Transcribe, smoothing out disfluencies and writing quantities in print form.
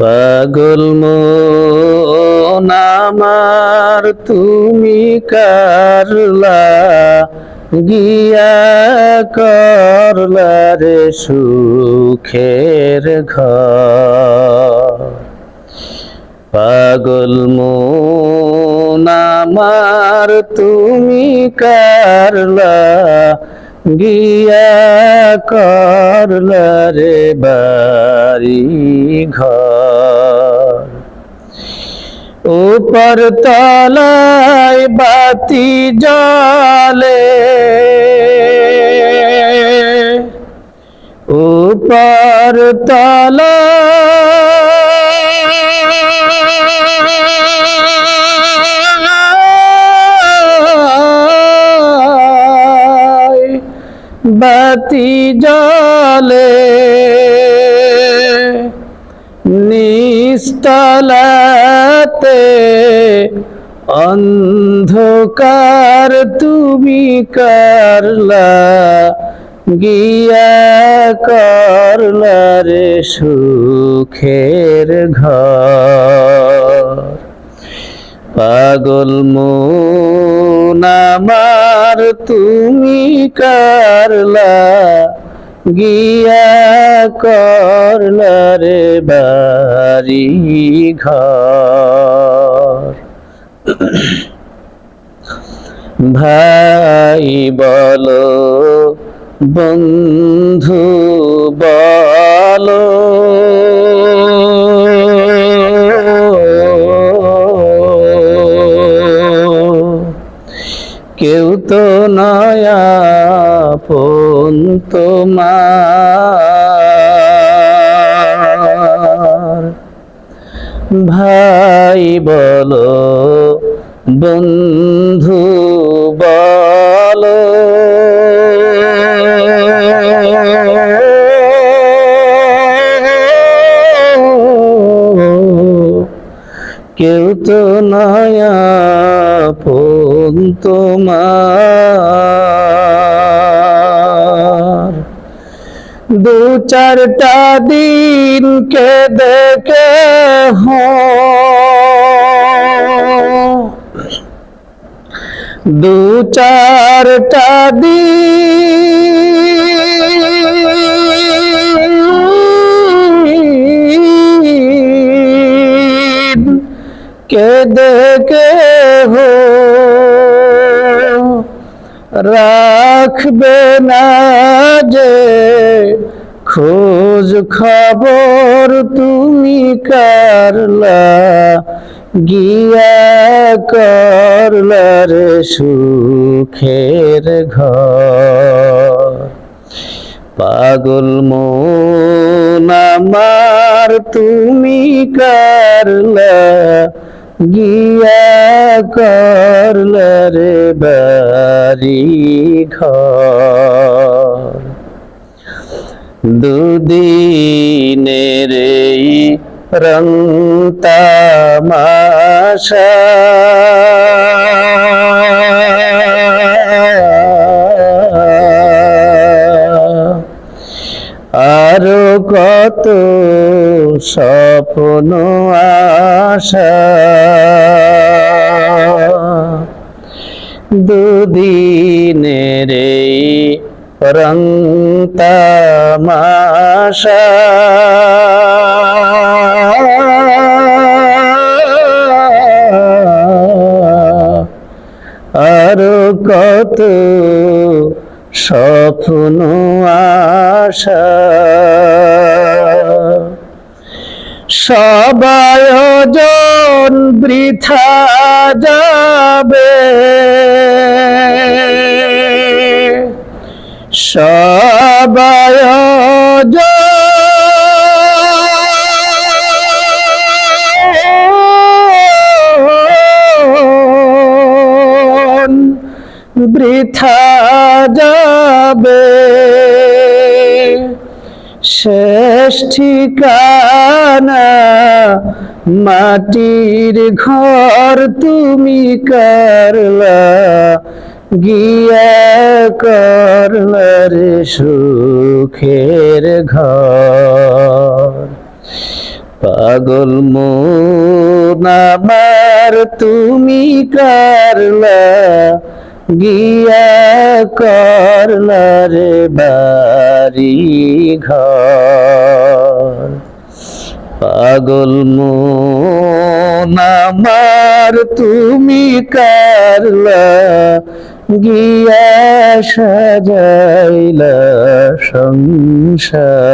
পাগল মন আমার তুমি কারলা গিয়া করলা রে সুখের ঘর। পাগল মন আমার তুমি কারলা গিয়া করলা রে বাড়ি ঘর। উপর তলায় বাতি জ্বলে, উপর তলায় বাতি জ্বলে, নিস্তলাতে অন্ধকার তুমি করলা গিয়া করলা রে সুখের ঘর। পাগল মন আমার তুমি করলা গিয়া করলা রে বাড়ি ঘর। ভাই বলো বন্ধু বলো, কেউ তো নয়া আপন তোমার। ভাই বলো বন্ধু বলো, কেউ তো নয়া আপন তোমার। দু চারটা দিন কে দেখে দু চারটা দিন কে দেখে রাখবে না যে খোঁজ খবর তুমি করলা গিয়া করলা রে সুখের ঘর। পাগল মন আমার তুমি করলা গিয়া করলা রে বাড়ি ঘর। দুদিনের এই রং তামাশা আরো কত স্বপ্ন আশা, দুদিনের এই রং তামাশা আরো কত স্বপ্ন আশা। সব আয়োজন বৃথা যাবে, সব আয়োজন বৃথা যাবে, শেষ ঠিকানা মাটির ঘর তুমি করলা গিয়া করলা রে সুখের ঘর। পাগল মন আমার তুমি কারলা গিয়া করলা রে বাড়ি ঘর পাগল মন আমার তুমি কারলা গিয়া সাজাইলা সংসার।